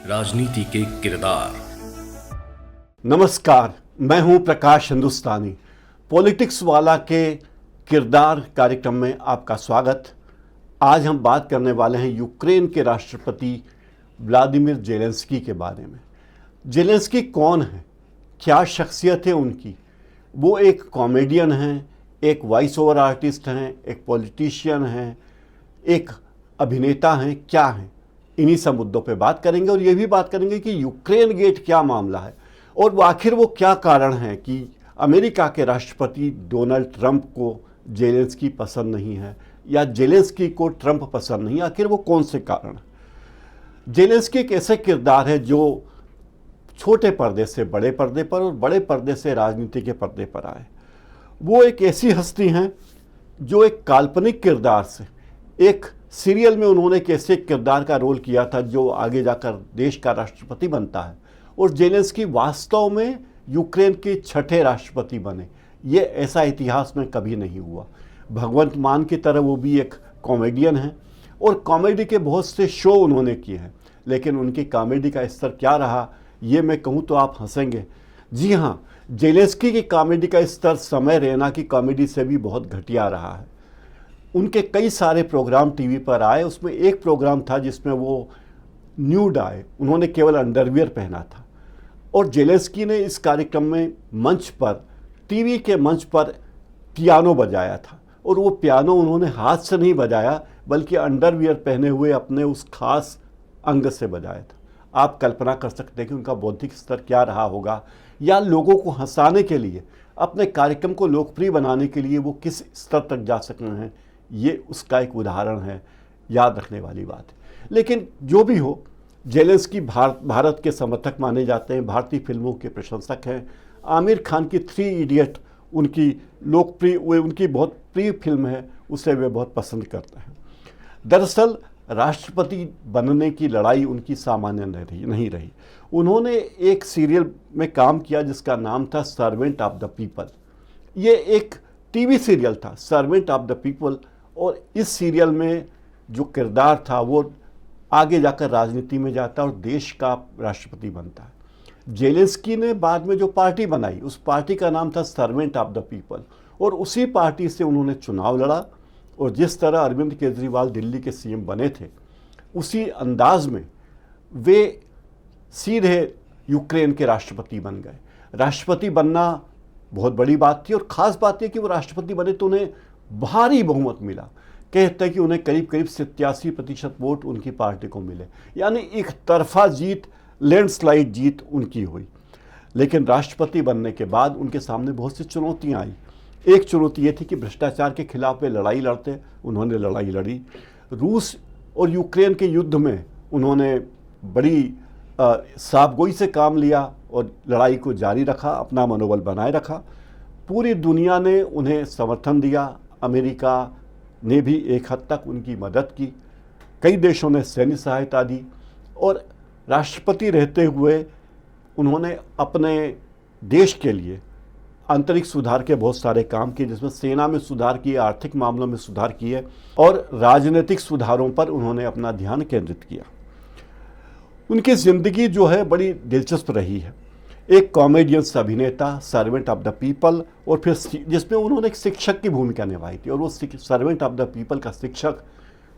राजनीति के किरदार। नमस्कार, मैं हूं प्रकाश हिंदुस्तानी। पॉलिटिक्स वाला के किरदार कार्यक्रम में आपका स्वागत। आज हम बात करने वाले हैं यूक्रेन के राष्ट्रपति व्लादिमीर जेलेंस्की के बारे में। जेलेंस्की कौन है, क्या शख्सियत है उनकी? वो एक कॉमेडियन हैं, एक वॉइस ओवर आर्टिस्ट हैं, एक पॉलिटिशियन हैं, एक अभिनेता हैं, क्या हैं? इन्हीं सब मुद्दों पे बात करेंगे और ये भी बात करेंगे कि यूक्रेन गेट क्या मामला है और वो आखिर वो क्या कारण है कि अमेरिका के राष्ट्रपति डोनाल्ड ट्रंप को जेलेंस्की पसंद नहीं है या जेलेंस्की को ट्रंप पसंद नहीं है। आखिर वो कौन से कारण है? जेलेंस्की एक ऐसे किरदार है जो छोटे पर्दे से बड़े पर्दे पर और बड़े पर्दे से राजनीति के पर्दे पर आए। वो एक ऐसी हस्ती हैं जो एक काल्पनिक किरदार से एक सीरियल में उन्होंने एक ऐसे किरदार का रोल किया था जो आगे जाकर देश का राष्ट्रपति बनता है और जेलेंस्की वास्तव में यूक्रेन के छठे राष्ट्रपति बने। ये ऐसा इतिहास में कभी नहीं हुआ। भगवंत मान की तरह वो भी एक कॉमेडियन हैं और कॉमेडी के बहुत से शो उन्होंने किए हैं, लेकिन उनकी कॉमेडी का स्तर क्या रहा ये मैं कहूँ तो आप हंसेंगे। जी हाँ, जेलेंस्की की कॉमेडी का स्तर समय रैना की कॉमेडी से भी बहुत घटिया रहा है। उनके कई सारे प्रोग्राम टीवी पर आए, उसमें एक प्रोग्राम था जिसमें वो न्यूड आए, उन्होंने केवल अंडरवियर पहना था और जेलेंस्की ने इस कार्यक्रम में मंच पर, टीवी के मंच पर पियानो बजाया था और वो पियानो उन्होंने हाथ से नहीं बजाया बल्कि अंडरवियर पहने हुए अपने उस खास अंग से बजाया था। आप कल्पना कर सकते हैं कि उनका बौद्धिक स्तर क्या रहा होगा या लोगों को हंसाने के लिए, अपने कार्यक्रम को लोकप्रिय बनाने के लिए वो किस स्तर तक जा सकते हैं। ये उसका एक उदाहरण है, याद रखने वाली बात है। लेकिन जो भी हो, जेलेंस्की भारत के समर्थक माने जाते हैं, भारतीय फिल्मों के प्रशंसक हैं। आमिर खान की 3 इडियट उनकी लोकप्रिय, उनकी बहुत प्रिय फिल्म है, उसे वे बहुत पसंद करते हैं। दरअसल राष्ट्रपति बनने की लड़ाई उनकी सामान्य नहीं रही। उन्होंने एक सीरियल में काम किया जिसका नाम था सर्वेंट ऑफ द पीपल। ये एक टीवी सीरियल था, सर्वेंट ऑफ द पीपल, और इस सीरियल में जो किरदार था वो आगे जाकर राजनीति में जाता है और देश का राष्ट्रपति बनता है। जेलेंस्की ने बाद में जो पार्टी बनाई, उस पार्टी का नाम था सर्वेंट ऑफ द पीपल, और उसी पार्टी से उन्होंने चुनाव लड़ा और जिस तरह अरविंद केजरीवाल दिल्ली के सीएम बने थे उसी अंदाज में वे सीधे यूक्रेन के राष्ट्रपति बन गए। राष्ट्रपति बनना बहुत बड़ी बात थी और ख़ास बात यह कि वो राष्ट्रपति बने तो उन्हें भारी बहुमत मिला। कहते हैं कि उन्हें करीब करीब 87% वोट उनकी पार्टी को मिले, यानी एक तरफा जीत, लैंडस्लाइड जीत उनकी हुई। लेकिन राष्ट्रपति बनने के बाद उनके सामने बहुत सी चुनौतियां आई। एक चुनौती ये थी कि भ्रष्टाचार के खिलाफ वे लड़ाई लड़ते, उन्होंने लड़ाई लड़ी। रूस और यूक्रेन के युद्ध में उन्होंने बड़ी साफगोई से काम लिया और लड़ाई को जारी रखा, अपना मनोबल बनाए रखा। पूरी दुनिया ने उन्हें समर्थन दिया, अमेरिका ने भी एक हद तक उनकी मदद की, कई देशों ने सैन्य सहायता दी और राष्ट्रपति रहते हुए उन्होंने अपने देश के लिए आंतरिक सुधार के बहुत सारे काम किए, जिसमें सेना में सुधार किए, आर्थिक मामलों में सुधार किए और राजनीतिक सुधारों पर उन्होंने अपना ध्यान केंद्रित किया। उनकी ज़िंदगी जो है बड़ी दिलचस्प रही है। एक कॉमेडियन, अभिनेता, सर्वेंट ऑफ द पीपल, और फिर जिसमें उन्होंने एक शिक्षक की भूमिका निभाई थी और वो सर्वेंट ऑफ द पीपल का शिक्षक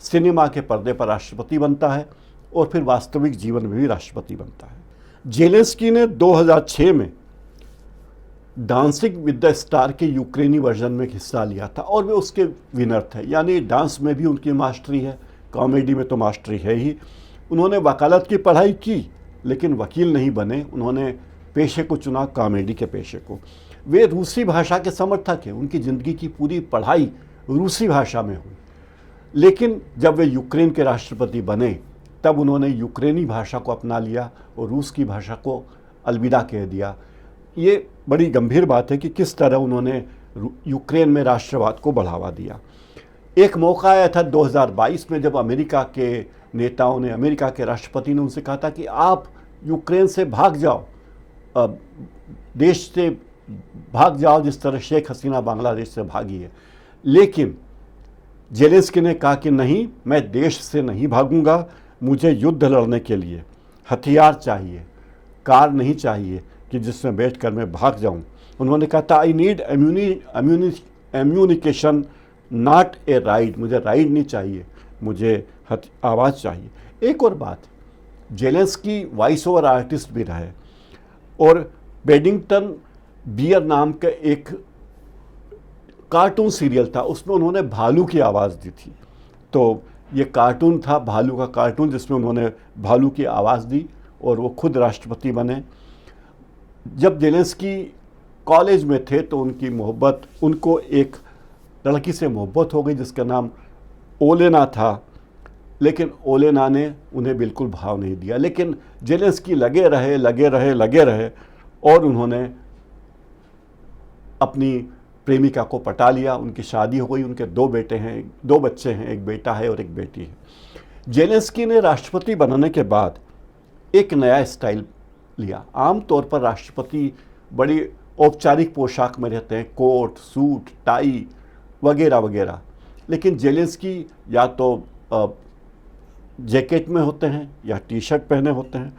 सिनेमा के पर्दे पर राष्ट्रपति बनता है और फिर वास्तविक जीवन में भी राष्ट्रपति बनता है। जेलेंस्की ने 2006 में डांसिंग विद द स्टार के यूक्रेनी वर्जन में हिस्सा लिया था और वे उसके विनर थे, यानी डांस में भी उनकी मास्टरी है, कॉमेडी में तो मास्टरी है ही। उन्होंने वकालत की पढ़ाई की लेकिन वकील नहीं बने, उन्होंने पेशे को चुना, कॉमेडी के पेशे को। वे रूसी भाषा के समर्थक हैं, उनकी ज़िंदगी की पूरी पढ़ाई रूसी भाषा में हुई। लेकिन जब वे यूक्रेन के राष्ट्रपति बने तब उन्होंने यूक्रेनी भाषा को अपना लिया और रूस की भाषा को अलविदा कह दिया। ये बड़ी गंभीर बात है कि किस तरह उन्होंने यूक्रेन में राष्ट्रवाद को बढ़ावा दिया। एक मौका आया था 2022 में जब अमेरिका के नेताओं ने, अमेरिका के राष्ट्रपति ने उनसे कहा था कि आप यूक्रेन से भाग जाओ, देश से भाग जाओ जिस तरह शेख हसीना बांग्लादेश से भागी है। लेकिन जेलेंस्की ने कहा कि नहीं, मैं देश से नहीं भागूंगा, मुझे युद्ध लड़ने के लिए हथियार चाहिए, कार नहीं चाहिए कि जिसमें बैठकर मैं भाग जाऊं। उन्होंने कहा था I need ammunition not a ride, मुझे राइड नहीं चाहिए, मुझे आवाज़ चाहिए। एक और बात, जेलेंस्की वॉइस ओवर आर्टिस्ट भी रहे और पेडिंगटन बियर नाम का एक कार्टून सीरियल था, उसमें उन्होंने भालू की आवाज़ दी थी। तो ये कार्टून था, भालू का कार्टून, जिसमें उन्होंने भालू की आवाज़ दी और वो खुद राष्ट्रपति बने। जब जेलेंस्की कॉलेज में थे तो उनको एक लड़की से मोहब्बत हो गई जिसका नाम ओलेना था, लेकिन ओलेना ने उन्हें बिल्कुल भाव नहीं दिया। लेकिन जेलेंस्की लगे रहे और उन्होंने अपनी प्रेमिका को पटा लिया, उनकी शादी हो गई, उनके 2 बच्चे हैं, एक बेटा है और एक बेटी है। जेलेंस्की ने राष्ट्रपति बनने के बाद एक नया स्टाइल लिया। आमतौर पर राष्ट्रपति बड़ी औपचारिक पोशाक में रहते हैं, कोट, सूट, टाई वगैरह वगैरह, लेकिन जेलेंस्की या तो जैकेट में होते हैं या टी शर्ट पहने होते हैं,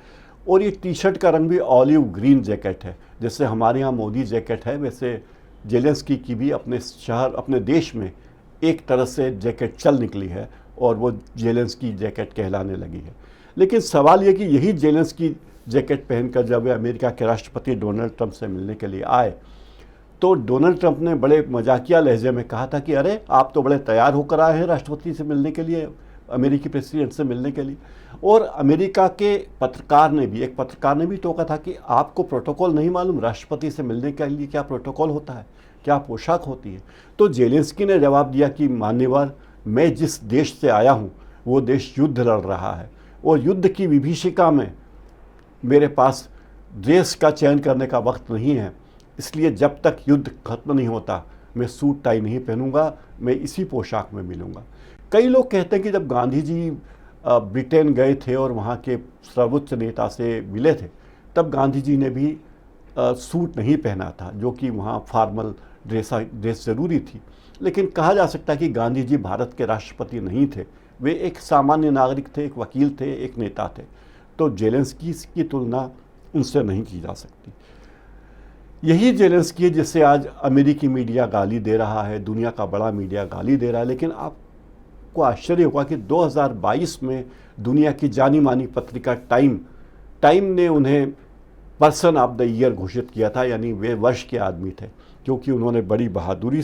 और ये टी शर्ट का रंग भी ऑलिव ग्रीन जैकेट है। जैसे हमारे यहाँ मोदी जैकेट है, वैसे जेलेंस्की की भी अपने देश में एक तरह से जैकेट चल निकली है और वो जेलेंस्की जैकेट कहलाने लगी है। लेकिन सवाल ये कि यही जेलेंस्की जैकेट पहनकर जब वे अमेरिका के राष्ट्रपति डोनाल्ड ट्रंप से मिलने के लिए आए तो डोनाल्ड ट्रंप ने बड़े मजाकिया लहजे में कहा था कि अरे आप तो बड़े तैयार होकर आए हैं राष्ट्रपति से मिलने के लिए, अमेरिकी प्रेसिडेंट से मिलने के लिए। और अमेरिका के एक पत्रकार ने भी टोका था कि आपको प्रोटोकॉल नहीं मालूम, राष्ट्रपति से मिलने के लिए क्या प्रोटोकॉल होता है, क्या पोशाक होती है। तो जेलेंस्की ने जवाब दिया कि मान्यवर, मैं जिस देश से आया हूँ वो देश युद्ध लड़ रहा है और युद्ध की विभीषिका में मेरे पास ड्रेस का चयन करने का वक्त नहीं है, इसलिए जब तक युद्ध खत्म नहीं होता मैं सूट टाई नहीं पहनूंगा, मैं इसी पोशाक में मिलूंगा। कई लोग कहते हैं कि जब गांधी जी ब्रिटेन गए थे और वहाँ के सर्वोच्च नेता से मिले थे तब गांधी जी ने भी सूट नहीं पहना था, जो कि वहाँ फॉर्मल ड्रेस ज़रूरी थी। लेकिन कहा जा सकता है कि गांधी जी भारत के राष्ट्रपति नहीं थे, वे एक सामान्य नागरिक थे, एक वकील थे, एक नेता थे। तो जेलेंस्की की तुलना उनसे नहीं की जा सकती। यही जेलेंस्की है जिसे आज अमेरिकी मीडिया गाली दे रहा है, दुनिया का बड़ा मीडिया गाली दे रहा है। लेकिन आपको आश्चर्य होगा कि 2022 में दुनिया की जानी मानी पत्रिका टाइम ने उन्हें पर्सन ऑफ द ईयर घोषित किया था, यानी वे वर्ष के आदमी थे, क्योंकि उन्होंने बड़ी बहादुरी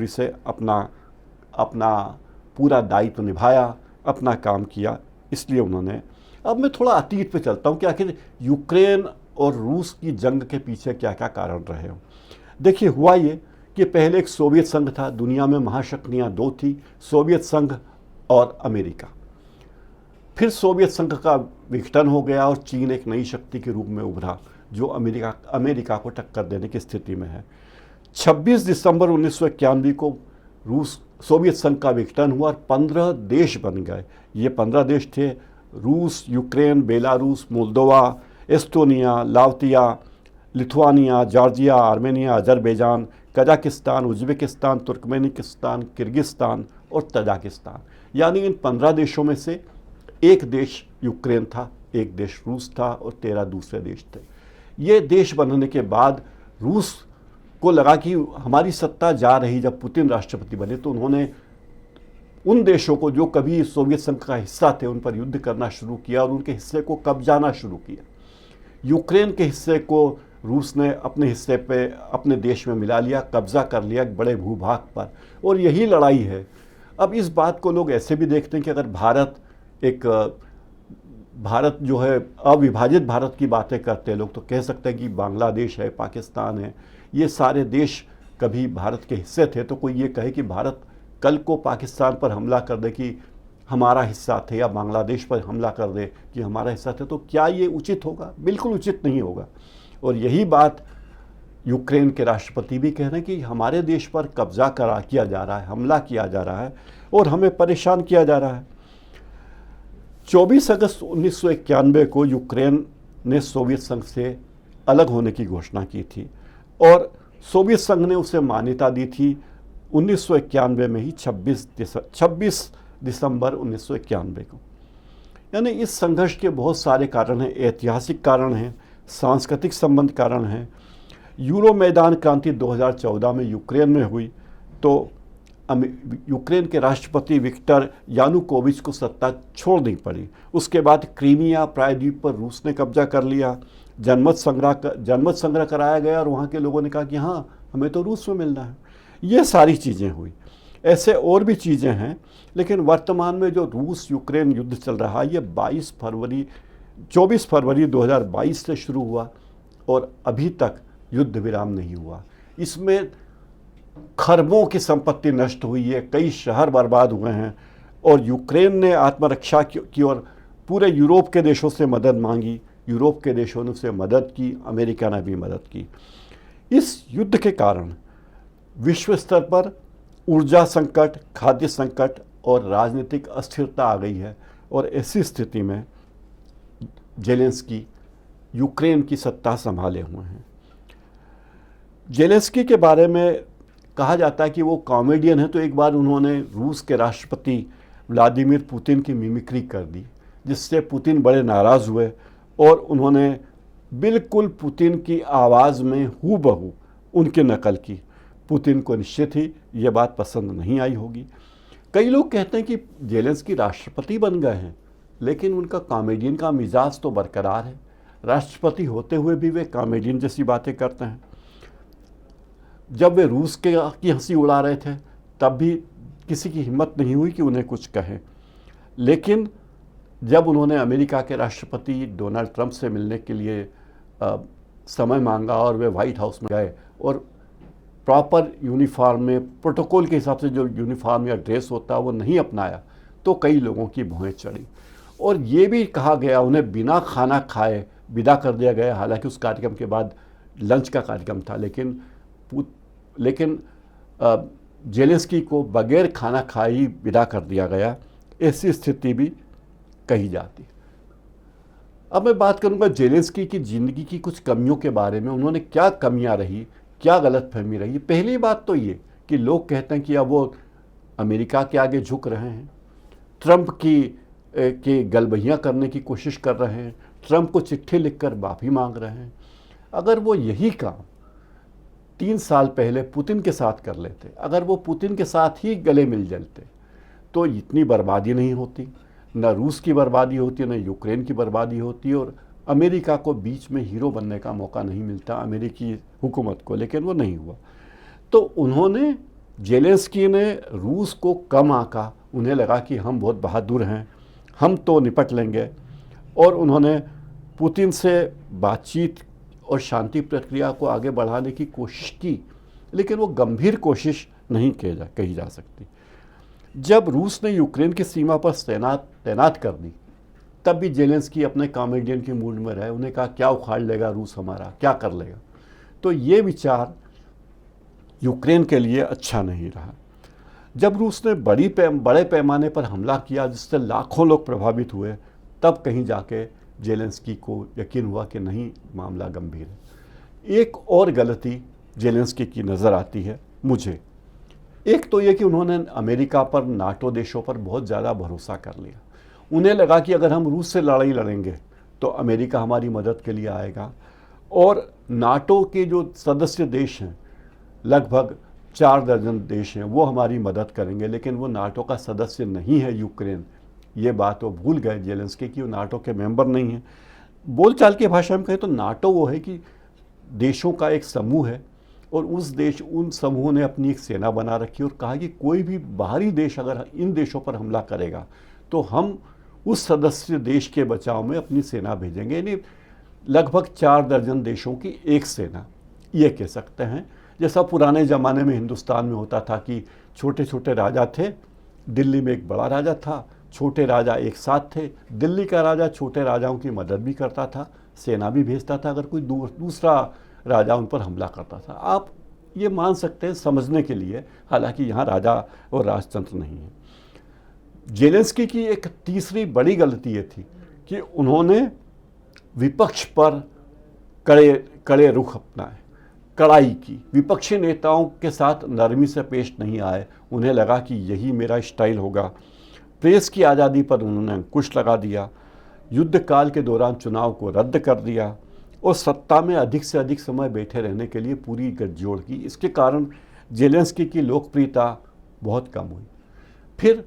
से अपना पूरा दायित्व निभाया, अपना काम किया। इसलिए उन्होंने, अब मैं थोड़ा अतीत पे चलता हूँ कि आखिर यूक्रेन और रूस की जंग के पीछे क्या क्या कारण रहे हों। देखिए, हुआ ये कि पहले एक सोवियत संघ था, दुनिया में महाशक्तियाँ 2 थी, सोवियत संघ और अमेरिका। फिर सोवियत संघ का विघटन हो गया और चीन एक नई शक्ति के रूप में उभरा जो अमेरिका को टक्कर देने की स्थिति में है। 26 दिसंबर 1991 को सोवियत संघ का विघटन हुआ और 15 देश बन गए। ये 15 देश थे रूस, Ukraine, Belarus, Moldova, Estonia, Latvia, Lithuania, Georgia, Armenia, Azerbaijan, Kazakhstan, Uzbekistan, Turkmenistan, Kyrgyzstan और तजाकिस्तान। यानी इन 15 देशों में से एक देश यूक्रेन था, एक देश रूस था और 13 दूसरे देश थे। ये देश बनने के बाद रूस को लगा कि हमारी सत्ता जा रही, जब पुतिन राष्ट्रपति बने तो उन्होंने उन देशों को जो कभी सोवियत संघ का हिस्सा थे उन पर युद्ध करना शुरू किया और उनके हिस्से को कब्जाना शुरू किया। यूक्रेन के हिस्से को रूस ने अपने हिस्से पे अपने देश में मिला लिया, कब्जा कर लिया एक बड़े भूभाग पर, और यही लड़ाई है। अब इस बात को लोग ऐसे भी देखते हैं कि अगर भारत जो है अविभाजित भारत की बातें करते हैं लोग, तो कह सकते हैं कि बांग्लादेश है, पाकिस्तान है, ये सारे देश कभी भारत के हिस्से थे। तो कोई ये कहे कि भारत कल को पाकिस्तान पर हमला कर दे कि हमारा हिस्सा थे, या बांग्लादेश पर हमला कर दे कि हमारा हिस्सा थे, तो क्या ये उचित होगा? बिल्कुल उचित नहीं होगा। और यही बात यूक्रेन के राष्ट्रपति भी कह रहे हैं कि हमारे देश पर कब्जा किया जा रहा है, हमला किया जा रहा है और हमें परेशान किया जा रहा है। 24 अगस्त 1991 को यूक्रेन ने सोवियत संघ से अलग होने की घोषणा की थी और सोवियत संघ ने उसे मान्यता दी थी 1991 में ही 26 दिसंबर 1991 को। यानी इस संघर्ष के बहुत सारे कारण हैं, ऐतिहासिक कारण हैं, सांस्कृतिक संबंध कारण हैं। यूरो मैदान क्रांति 2014 में यूक्रेन में हुई तो यूक्रेन के राष्ट्रपति विक्टर यानुकोविच को सत्ता छोड़नी पड़ी। उसके बाद क्रीमिया प्रायद्वीप पर रूस ने कब्जा कर लिया, जनमत संग्रह कराया गया और वहाँ के लोगों ने कहा कि हाँ, हमें तो रूस में मिलना है। ये सारी चीज़ें हुई। ऐसे और भी चीज़ें हैं, लेकिन वर्तमान में जो रूस यूक्रेन युद्ध चल रहा है ये 24 फरवरी 2022 से शुरू हुआ और अभी तक युद्ध विराम नहीं हुआ। इसमें खरबों की संपत्ति नष्ट हुई है, कई शहर बर्बाद हुए हैं और यूक्रेन ने आत्मरक्षा की और पूरे यूरोप के देशों से मदद मांगी। यूरोप के देशों ने उसे मदद की, अमेरिका ने भी मदद की। इस युद्ध के कारण विश्व स्तर पर ऊर्जा संकट, खाद्य संकट और राजनीतिक अस्थिरता आ गई है और ऐसी स्थिति में जेलेंस्की यूक्रेन की सत्ता संभाले हुए हैं। जेलेंस्की के बारे में कहा जाता है कि वो कॉमेडियन है, तो एक बार उन्होंने रूस के राष्ट्रपति व्लादिमीर पुतिन की मिमिक्री कर दी, जिससे पुतिन बड़े नाराज़ हुए और उन्होंने बिल्कुल पुतिन की आवाज़ में हूबहू उनकी नकल की। पुतिन को निश्चित ही ये बात पसंद नहीं आई होगी। कई लोग कहते हैं कि जेलेंस्की राष्ट्रपति बन गए हैं, लेकिन उनका कॉमेडियन का मिजाज तो बरकरार है। राष्ट्रपति होते हुए भी वे कॉमेडियन जैसी बातें करते हैं। जब वे रूस की हंसी उड़ा रहे थे तब भी किसी की हिम्मत नहीं हुई कि उन्हें कुछ कहें, लेकिन जब उन्होंने अमेरिका के राष्ट्रपति डोनाल्ड ट्रंप से मिलने के लिए समय मांगा और वे वाइट हाउस में गए और प्रॉपर यूनिफॉर्म में, प्रोटोकॉल के हिसाब से जो यूनिफॉर्म या ड्रेस होता है वो नहीं अपनाया, तो कई लोगों की भौहें चढ़ी और ये भी कहा गया उन्हें बिना खाना खाए विदा कर दिया गया। हालांकि उस कार्यक्रम के बाद लंच का कार्यक्रम था, लेकिन जेलेंस्की को बगैर खाना खाए ही विदा कर दिया गया। ऐसी स्थिति भी कही जाती है। अब मैं बात करूंगा जेलेंस्की की ज़िंदगी की कुछ कमियों के बारे में। उन्होंने क्या कमियां रही, क्या गलतफहमी रही। पहली बात तो ये कि लोग कहते हैं कि अब वो अमेरिका के आगे झुक रहे हैं, ट्रंप की गलबहियाँ करने की कोशिश कर रहे हैं, ट्रंप को चिट्ठी लिखकर माफ़ी मांग रहे हैं। अगर वो यही काम 3 साल पहले पुतिन के साथ कर लेते, अगर वो पुतिन के साथ ही गले मिल जाते, तो इतनी बर्बादी नहीं होती, न रूस की बर्बादी होती, न यूक्रेन की बर्बादी होती और अमेरिका को बीच में हीरो बनने का मौका नहीं मिलता अमेरिकी हुकूमत को। लेकिन वो नहीं हुआ। तो जेलेंस्की ने रूस को कम आंका। उन्हें लगा कि हम बहुत बहादुर हैं, हम तो निपट लेंगे, और उन्होंने पुतिन से बातचीत और शांति प्रक्रिया को आगे बढ़ाने की कोशिश की, लेकिन वो गंभीर कोशिश नहीं कही जा सकती। जब रूस ने यूक्रेन की सीमा पर तैनात कर दी, तब भी जेलेंस्की अपने कॉमेडियन के मूड में रहे। उन्हें कहा क्या उखाड़ लेगा रूस हमारा, क्या कर लेगा। तो ये विचार यूक्रेन के लिए अच्छा नहीं रहा। जब रूस ने बड़े पैमाने पर हमला किया जिससे लाखों लोग प्रभावित हुए, तब कहीं जाके जेलेंस्की को यकीन हुआ कि नहीं, मामला गंभीर है। एक और गलती जेलेंस्की की नज़र आती है मुझे। एक तो ये कि उन्होंने अमेरिका पर, नाटो देशों पर बहुत ज़्यादा भरोसा कर लिया। उन्हें लगा कि अगर हम रूस से लड़ाई लड़ेंगे तो अमेरिका हमारी मदद के लिए आएगा, और नाटो के जो सदस्य देश हैं, लगभग 4 दर्जन देश हैं, वो हमारी मदद करेंगे। लेकिन वो नाटो का सदस्य नहीं है यूक्रेन। ये बात वो भूल गए जेलेंस्की कि वो नाटो के मेंबर नहीं है। बोलचाल की भाषा में कहें तो नाटो वो है कि देशों का एक समूह है, और उन समूहों ने अपनी एक सेना बना रखी और कहा कि कोई भी बाहरी देश अगर इन देशों पर हमला करेगा तो हम उस सदस्य देश के बचाव में अपनी सेना भेजेंगे। यानी लगभग 4 दर्जन देशों की एक सेना, ये कह सकते हैं। जैसा पुराने ज़माने में हिंदुस्तान में होता था कि छोटे छोटे राजा थे, दिल्ली में एक बड़ा राजा था, छोटे राजा एक साथ थे। दिल्ली का राजा छोटे राजाओं की मदद भी करता था, सेना भी भेजता था अगर कोई दूसरा राजा उन पर हमला करता था। आप ये मान सकते हैं समझने के लिए, हालांकि यहाँ राजा और राजतंत्र नहीं है। जेलेंस्की की एक तीसरी बड़ी गलती ये थी कि उन्होंने विपक्ष पर कड़े रुख अपनाए, कड़ाई की। विपक्षी नेताओं के साथ नरमी से पेश नहीं आए। उन्हें लगा कि यही मेरा स्टाइल होगा, प्रेस की आज़ादी पर उन्होंने अंकुश लगा दिया, युद्ध काल के दौरान चुनाव को रद्द कर दिया और सत्ता में अधिक से अधिक समय बैठे रहने के लिए पूरी गठजोड़ की। इसके कारण जेलेंस्की की लोकप्रियता बहुत कम हुई। फिर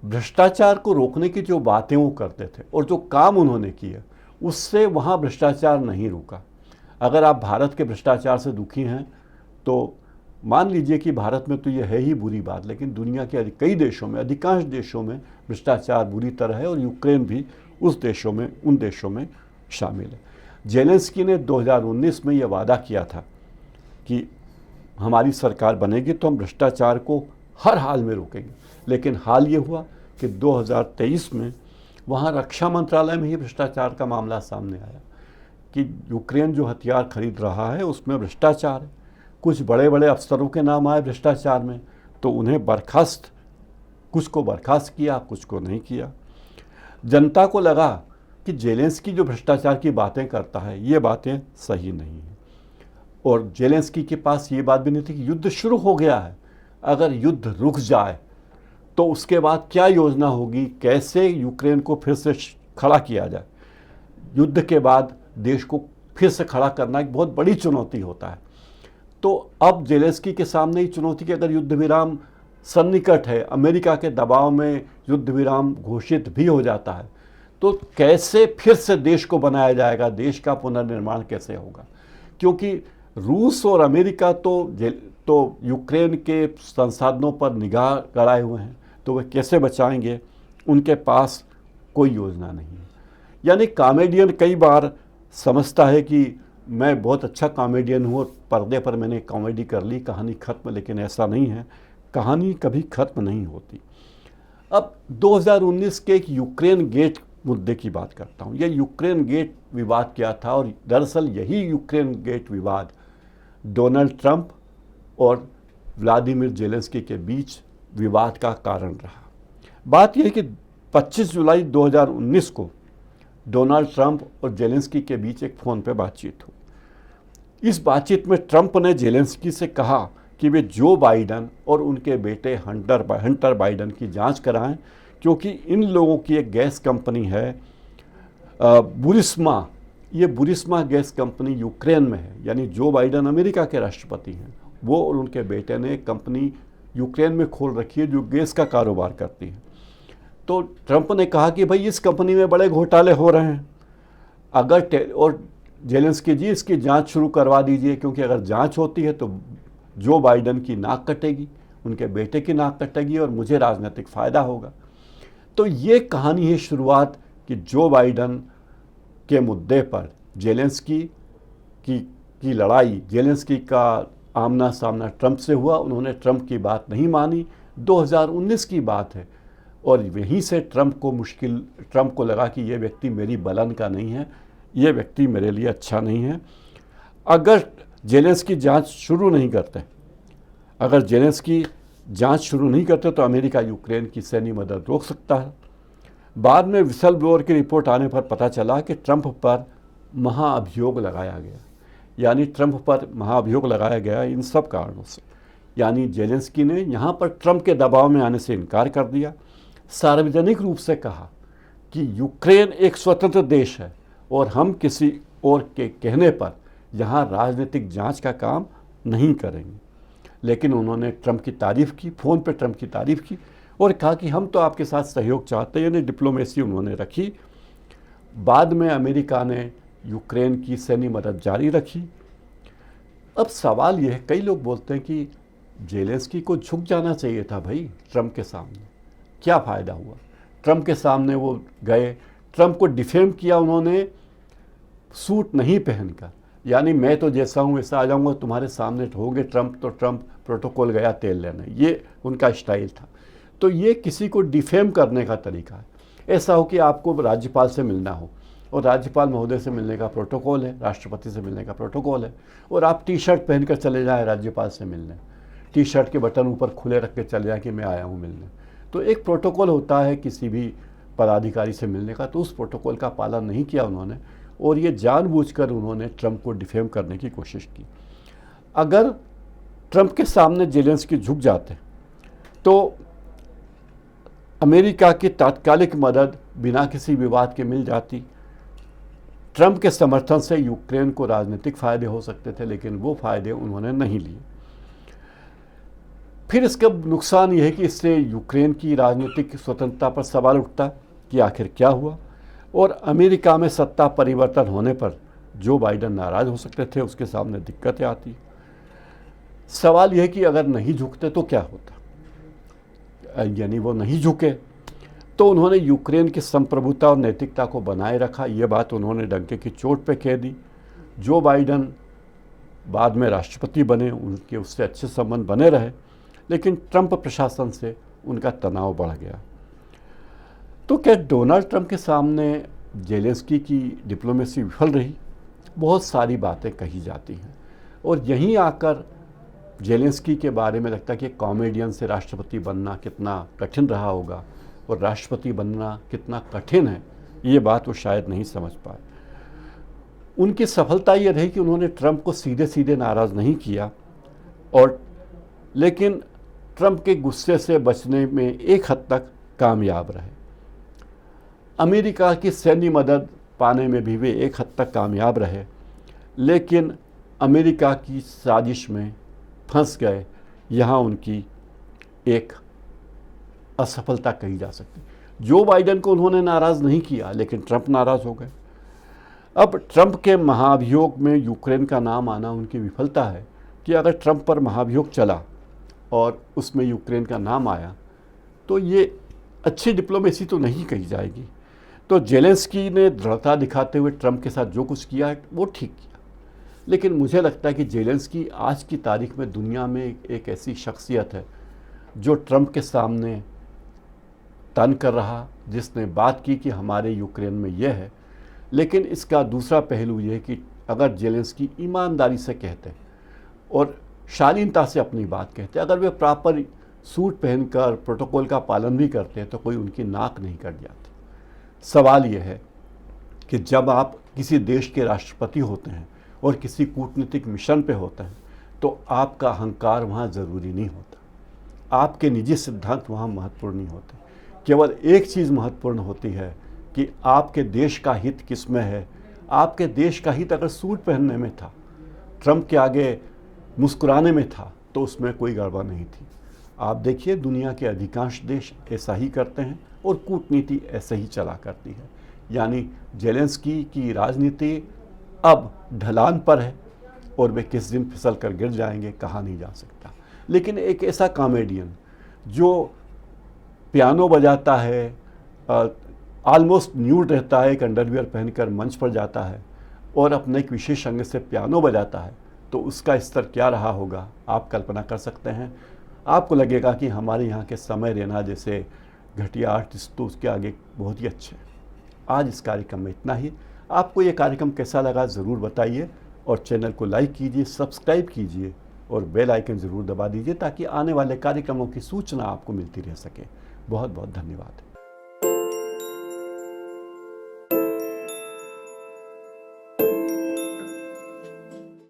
भ्रष्टाचार को रोकने की जो बातें वो करते थे और जो काम उन्होंने किए, उससे वहाँ भ्रष्टाचार नहीं रुका। अगर आप भारत के भ्रष्टाचार से दुखी हैं तो मान लीजिए कि भारत में तो ये है ही बुरी बात, लेकिन दुनिया के कई देशों में, अधिकांश देशों में भ्रष्टाचार बुरी तरह है और यूक्रेन भी उन देशों में शामिल है। जेलेंस्की ने 2019 में यह वादा किया था कि हमारी सरकार बनेगी तो हम भ्रष्टाचार को हर हाल में रोकेंगे, लेकिन हाल ये हुआ कि 2023 में वहाँ रक्षा मंत्रालय में ही भ्रष्टाचार का मामला सामने आया कि यूक्रेन जो हथियार खरीद रहा है उसमें भ्रष्टाचार है। कुछ बड़े बड़े अफसरों के नाम आए भ्रष्टाचार में, तो उन्हें कुछ को बर्खास्त किया, कुछ को नहीं किया। जनता को लगा कि जेलेंस्की जो भ्रष्टाचार की बातें करता है ये बातें सही नहीं हैं, और जेलेंस्की के पास ये बात भी नहीं थी कि युद्ध शुरू हो गया है, अगर युद्ध रुक जाए तो उसके बाद क्या योजना होगी, कैसे यूक्रेन को फिर से खड़ा किया जाए। युद्ध के बाद देश को फिर से खड़ा करना एक बहुत बड़ी चुनौती होता है। तो अब जेलेंस्की के सामने ही चुनौती कि अगर युद्ध विराम सन्निकट है, अमेरिका के दबाव में युद्ध विराम घोषित भी हो जाता है, तो कैसे फिर से देश को बनाया जाएगा, देश का पुनर्निर्माण कैसे होगा। क्योंकि रूस और अमेरिका तो यूक्रेन के संसाधनों पर निगाह गड़ाए हुए हैं, तो वे कैसे बचाएंगे, उनके पास कोई योजना नहीं है। यानी कॉमेडियन कई बार समझता है कि मैं बहुत अच्छा कॉमेडियन हूँ और पर्दे पर मैंने कॉमेडी कर ली, कहानी खत्म, लेकिन ऐसा नहीं है, कहानी कभी खत्म नहीं होती। अब 2019 के एक यूक्रेन गेट मुद्दे की बात करता हूँ। यह यूक्रेन गेट विवाद क्या था, और दरअसल यही यूक्रेन गेट विवाद डोनाल्ड ट्रंप और व्लादिमीर जेलेंस्की के बीच विवाद का कारण रहा। बात यह है कि 25 जुलाई 2019 को डोनाल्ड ट्रंप और जेलेंस्की के बीच एक फ़ोन पे बातचीत हुई। इस बातचीत में ट्रंप ने जेलेंस्की से कहा कि वे जो बाइडन और उनके बेटे हंटर बाइडन की जांच कराएं, क्योंकि इन लोगों की एक गैस कंपनी है बुरिस्मा। ये बुरिस्मा गैस कंपनी यूक्रेन में है, यानी जो बाइडन अमेरिका के राष्ट्रपति हैं, वो और उनके बेटे ने एक कंपनी यूक्रेन में खोल रखी है जो गैस का कारोबार करती है। तो ट्रंप ने कहा कि भाई इस कंपनी में बड़े घोटाले हो रहे हैं, और जेलेंस्की जी इसकी जांच शुरू करवा दीजिए, क्योंकि अगर जांच होती है तो जो बाइडन की नाक कटेगी, उनके बेटे की नाक कटेगी और मुझे राजनीतिक फ़ायदा होगा। तो ये कहानी है शुरुआत कि जो बाइडन के मुद्दे पर जेलेंस्की की लड़ाई, जेलेंस्की का आमना सामना ट्रंप से हुआ। उन्होंने ट्रंप की बात नहीं मानी। 2019 की बात है, और वहीं से ट्रंप को लगा कि ये व्यक्ति मेरी बलन का नहीं है, ये व्यक्ति मेरे लिए अच्छा नहीं है। अगर जेलेंस्की जांच शुरू नहीं करते तो अमेरिका यूक्रेन की सैन्य मदद रोक सकता है। बाद में विसल ब्लोअर की रिपोर्ट आने पर पता चला कि ट्रंप पर महाअभियोग लगाया गया, यानी ट्रंप पर महाअभियोग लगाया गया इन सब कारणों से। यानी जेलेंस्की ने यहाँ पर ट्रंप के दबाव में आने से इनकार कर दिया, सार्वजनिक रूप से कहा कि यूक्रेन एक स्वतंत्र देश है और हम किसी और के कहने पर यहाँ राजनीतिक जांच का काम नहीं करेंगे। लेकिन उन्होंने ट्रंप की तारीफ़ की, फ़ोन पर ट्रंप की तारीफ़ की और कहा कि हम तो आपके साथ सहयोग चाहते हैं, यानी डिप्लोमेसी उन्होंने रखी। बाद में अमेरिका ने यूक्रेन की सैन्य मदद जारी रखी। अब सवाल यह है, कई लोग बोलते हैं कि जेलेंस्की को झुक जाना चाहिए था भाई ट्रंप के सामने, क्या फ़ायदा हुआ। ट्रंप के सामने वो गए, ट्रंप को डिफेम किया उन्होंने सूट नहीं पहनकर, यानी मैं तो जैसा हूँ वैसा आ जाऊँगा, तुम्हारे सामने होंगे ट्रंप तो ट्रंप प्रोटोकॉल गया तेल लेने, ये उनका स्टाइल था। तो ये किसी को डिफेम करने का तरीका है। ऐसा हो कि आपको राज्यपाल से मिलना हो और राज्यपाल महोदय से मिलने का प्रोटोकॉल है, राष्ट्रपति से मिलने का प्रोटोकॉल है, और आप टी शर्ट पहनकर चले जाएँ राज्यपाल से मिलने, टी शर्ट के बटन ऊपर खुले रख के चले जाएँ कि मैं आया हूँ मिलने। तो एक प्रोटोकॉल होता है किसी भी पदाधिकारी से मिलने का, तो उस प्रोटोकॉल का पालन नहीं किया उन्होंने, और ये जानबूझकर उन्होंने ट्रंप को डिफेम करने की कोशिश की। अगर ट्रंप के सामने जेलेंस्की झुक जाते तो अमेरिका की तात्कालिक मदद बिना किसी विवाद के मिल जाती। ट्रंप के समर्थन से यूक्रेन को राजनीतिक फ़ायदे हो सकते थे, लेकिन वो फ़ायदे उन्होंने नहीं लिए। फिर इसका नुकसान यह है कि इससे यूक्रेन की राजनीतिक स्वतंत्रता पर सवाल उठता कि आखिर क्या हुआ, और अमेरिका में सत्ता परिवर्तन होने पर जो बाइडन नाराज़ हो सकते थे, उसके सामने दिक्कतें आती। सवाल यह कि अगर नहीं झुकते तो क्या होता, यानी वो नहीं झुके तो उन्होंने यूक्रेन की संप्रभुता और नैतिकता को बनाए रखा। ये बात उन्होंने डंके की चोट पे कह दी। जो बाइडन बाद में राष्ट्रपति बने, उनके उससे अच्छे संबंध बने रहे, लेकिन ट्रंप प्रशासन से उनका तनाव बढ़ गया। तो क्या डोनाल्ड ट्रंप के सामने जेलेंस्की की डिप्लोमेसी विफल रही? बहुत सारी बातें कही जाती हैं, और यहीं आकर जेलेंस्की के बारे में लगता है कि कॉमेडियन से राष्ट्रपति बनना कितना कठिन रहा होगा, और राष्ट्रपति बनना कितना कठिन है, ये बात वो शायद नहीं समझ पाए। उनकी सफलता ये रही कि उन्होंने ट्रंप को सीधे सीधे नाराज़ नहीं किया, और लेकिन ट्रंप के गुस्से से बचने में एक हद तक कामयाब रहे। अमेरिका की सैन्य मदद पाने में भी वे एक हद तक कामयाब रहे, लेकिन अमेरिका की साजिश में फंस गए। यहाँ उनकी एक असफलता कही जा सकती। जो बाइडन को उन्होंने नाराज़ नहीं किया, लेकिन ट्रंप नाराज़ हो गए। अब ट्रंप के महाभियोग में यूक्रेन का नाम आना उनकी विफलता है कि अगर ट्रंप पर महाभियोग चला और उसमें यूक्रेन का नाम आया तो ये अच्छी डिप्लोमेसी तो नहीं कही जाएगी। तो जेलेंस्की ने दृढ़ता दिखाते हुए ट्रंप के साथ जो कुछ किया है वो ठीक किया, लेकिन मुझे लगता है कि जेलेंस्की आज की तारीख में दुनिया में एक ऐसी शख्सियत है जो ट्रंप के सामने तन कर रहा, जिसने बात की कि हमारे यूक्रेन में यह है। लेकिन इसका दूसरा पहलू ये है कि अगर जेलेंस्की ईमानदारी से कहते और शालीनता से अपनी बात कहते, अगर वे प्रॉपर सूट पहनकर प्रोटोकॉल का पालन भी करते हैं, तो कोई उनकी नाक नहीं कट जाती। सवाल यह है कि जब आप किसी देश के राष्ट्रपति होते हैं और किसी कूटनीतिक मिशन पे होते हैं, तो आपका अहंकार वहाँ ज़रूरी नहीं होता, आपके निजी सिद्धांत वहाँ महत्वपूर्ण नहीं होते। केवल एक चीज़ महत्वपूर्ण होती है कि आपके देश का हित किस में है। आपके देश का हित अगर सूट पहनने में था, ट्रंप के आगे मुस्कुराने में था, तो उसमें कोई गड़बड़ नहीं थी। आप देखिए दुनिया के अधिकांश देश ऐसा ही करते हैं और कूटनीति ऐसे ही चला करती है। यानी जेलेंस्की की राजनीति अब ढलान पर है और वे किस दिन फिसल कर गिर जाएंगे कहा नहीं जा सकता। लेकिन एक ऐसा कॉमेडियन जो पियानो बजाता है, ऑलमोस्ट न्यूड रहता है, एक अंडरवियर पहनकर मंच पर जाता है और अपने एक विशेष अंग से पियानो बजाता है, तो उसका स्तर क्या रहा होगा आप कल्पना कर सकते हैं। आपको लगेगा कि हमारे यहाँ के समय रैना जैसे घटिया आर्टिस्ट तो उसके आगे बहुत ही अच्छे। आज इस कार्यक्रम में इतना ही। आपको ये कार्यक्रम कैसा लगा ज़रूर बताइए, और चैनल को लाइक कीजिए, सब्सक्राइब कीजिए और बेल आइकन ज़रूर दबा दीजिए ताकि आने वाले कार्यक्रमों की सूचना आपको मिलती रह सके। बहुत बहुत धन्यवाद।